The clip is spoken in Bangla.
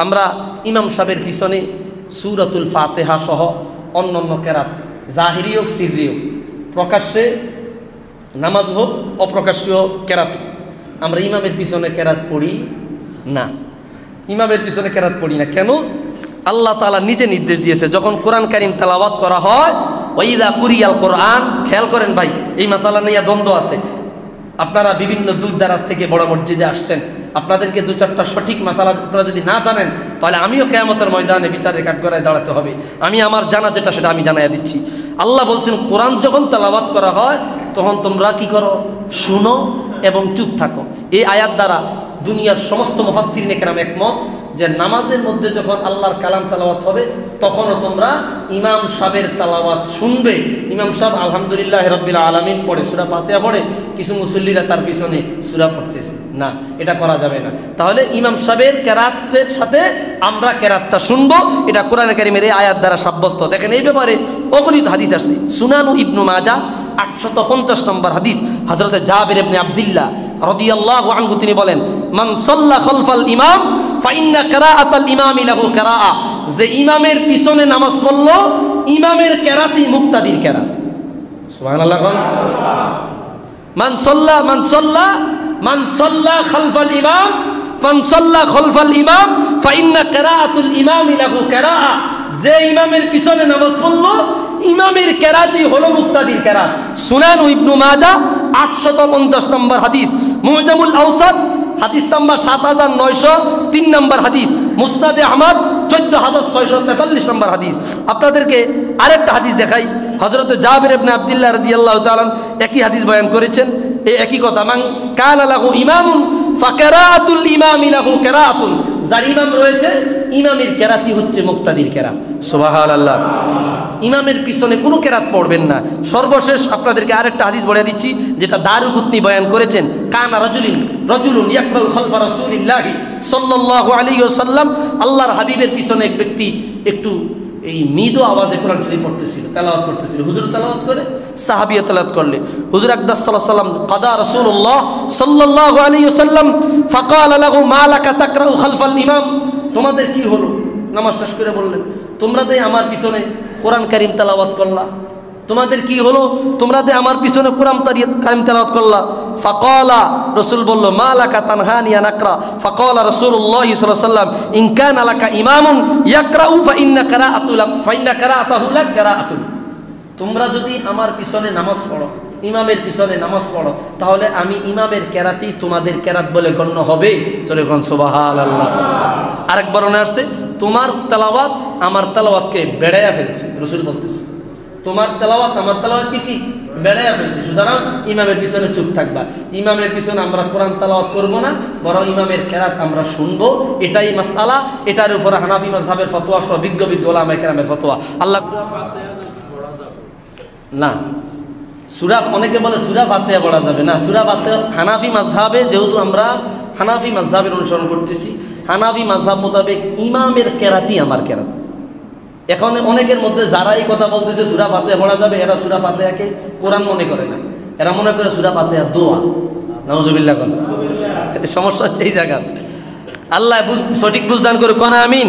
আমরা ইমাম সাহেবের পিছনে সূরাতুল ফাতিহা সহ অন্যান্য কেরাত জাহিরি হোক সিররি হোক, প্রকাশ্যে নামাজ হোক অপ্রকাশ্যীয় কেরাত, আমরা ইমামের পিছনে কেরাত পড়ি না। ইমামের পিছনে কেরাত পড়ি না কেন? আল্লাহ তাআলা নিজে নির্দেশ দিয়েছে, যখন কোরআন কারীম তেলাওয়াত করা হয়, ওয়াইদা কুরিয়াল কোরআন, খেয়াল করেন ভাই, এই মাসালা নিয়ে দ্বন্দ্ব আছে। আপনারা বিভিন্ন দূর দারাজ থেকে বড় মসজিদে আসছেন, আপনাদেরকে দু চারটা সঠিক মাসালা আপনারা যদি না জানেন, তাহলে আমিও কিয়ামতের ময়দানে বিচারের কাঠগড়ায় দাঁড়াতে হবে। আমি আমার জানা যেটা সেটা আমি জানাইয়া দিচ্ছি। আল্লাহ বলছেন, কোরআন যখন তেলাওয়াত করা হয় তখন তোমরা কি করো? শুনো এবং চুপ থাকো। এই আয়াত দ্বারা দুনিয়ার সমস্ত মুফাসসিরিনে কেরাম একমত যে নামাজের মধ্যে যখন আল্লাহর কালাম তেলাওয়াত হবে তখনও তোমরা ইমাম সাহেবের তেলাওয়াত শুনবে। ইমাম সাহেব আলহামদুলিল্লাহ রাব্বিল আলামিন পড়ে, সূরা ফাতিহা পড়ে, কিছু মুসল্লিরা তার পিছনে সূরা পড়তেছে না, এটা করা যাবে না। তাহলে ইমাম সাহেবের কেরাতের সাথে আমরা কেরাতটা শুনবো, এটা কোরআন কারীমের এই আয়াত দ্বারা সাব্যস্ত। দেখেন এই ব্যাপারে অগণিত হাদিস আছে। সুনানু ইবনু মাজাহ 850 নম্বর হাদিস, হযরতে জাবির ইবনে আব্দুল্লাহ রাদিয়াল্লাহু আনহু তিনি বলেন, মান সাল্লা খালফাল ইমাম ফাইন্না কিরাআতাল ইমামি লাহু কিরাআহ, যে ইমামের পিছনে নামাজ পড়লো ইমামের কেরাতই মুক্তাদির কেরাত। সুবহানাল্লাহ। মান সাল্লা খালফাল ইমাম ফানসাল্লা খালফাল ইমাম ফাইন্না কিরাআতুল ইমামি লাহু কিরাআহ, যে ইমামের পিছনে নামাজ পড়লো ইমামের কেরাতই হলো মুক্তাদির কেরাত। সুনান ইবনু মাজাহ 850 নম্বর হাদিস, মুজামুল আওসাত হাদিস নাম্বার 7903 নম্বর হাদিস, মুসনাদে আহমদ 14643 নম্বর হাদিস। আপনাদেরকে আরেকটা হাদিস দেখাই। হযরত জাবির ইবনে আব্দুল্লাহ রাদিয়াল্লাহু তাআলা একই হাদিস বয়ান করেছেন, এই একই কথা, মান কানা লাহু ইমামুন ফাকিরাআতুল ইমামি লাহু কিরাআতুন, যার ইমাম রয়েছে ইমামের কেরাতই হচ্ছে মুক্তাদির কেরাত। সুবহানাল্লাহ। ইমামের পিছনে কোনো কেরাত পড়বেন না। সর্বশেষ আপনাদেরকে আরেকটা হাদিস বলে দিচ্ছি, যেটা দারুকুতনি বয়ান করেছেন। কানা রাজুলুন ইয়াকরাউ খালফা রাসূলিল্লাহি সাল্লাল্লাহু আলাইহি ওয়াসাল্লাম, আল্লাহর হাবিবের পিছনে এক ব্যক্তি একটু এই মৃদু আওয়াজে কোরআন শরীফ পড়তেছিল, তেলাওয়াত করতেছিল। হুজুর তেলাওয়াত করে, সাহাবীও তেলাওয়াত করলে। হুজুর আকদাস সাল্লাল্লাহু আলাইহি ওয়াসাল্লাম কাদা রাসূলুল্লাহ সাল্লাল্লাহু আলাইহি ওয়াসাল্লাম ফাকালা লাহু মা লাকা তাকরাউ খালফাল ইমাম, তোমাদের কি হলো? নামাজ শেষ করে বললেন, তোমরা তো আমার পিছনে কোরআন কারীম তেলাওয়াত করলা, তোমাদের কি হলো? তোমরা তো আমার পিছনে কোরআন কারীম তেলাওয়াত করলা। ফাকালা, রাসূল বলল, মা লাকা তানহানি আন আকরা। ফাকালা রাসূলুল্লাহ সাল্লাল্লাহু আলাইহি ওয়াসাল্লাম, ইন কানা লাকা ইমামুন ইয়াকরাউ ফাইন্না কিরাআতাহু লাক কিরাআতুন, তোমরা যদি আমার পিছনে নামাজ পড়ো, ইমামের পিছনে নামাজ পড়ো, তাহলে আমি ইমামের কেরাতই তোমাদের কেরাত বলে গণ্য হবে। চলে কোন সুবহানাল্লাহ। আরেক বর্ণনা আসছে, তোমার তেলাওয়াত আমার তেলাওয়াতকে বেড়াইয়া ফেলছে। রাসূল বলতেছে, তোমার তেলাওয়াত আমার তেলাওয়াতকে কি বেড়াইয়া ফেলছে, সুতরাং ইমামের পিছনে চুপ থাকবা। ইমামের পিছনে আমরা কোরআন তেলাওয়াত করব না, বরং ইমামের কেরাত আমরা শুনবো। এটাই মাসআলা, এটার উপরে হানাফি মাযহাবের ফতোয়া সহ বিজ্ঞ উলামায়ে কেরামের ফতোয়া। আল্লাহ না, সূরা, অনেকে বলে সূরা ফাতিহা পড়া যাবে না। সূরা ফাতিহা হানাফি মাযহাবে, যেহেতু আমরা হানাফি মাযহাবের অনুসরণ করতেছি, হানাফি মাযহাব মোতাবেক ইমামের কেরাতই আমার কেরাত। এখন অনেকের মধ্যে যারা এই কথা বলতেছে সূরা ফাতিহা পড়া যাবে, এরা সূরা ফাতিহাকে কোরআন মনে করে না, এরা মনে করে সূরা ফাতিহা দোয়া। নাউজুবিল্লাহ। সমস্যা হচ্ছে এই জায়গা। আল্লাহ সঠিক বুঝদান করে কোন আমিন।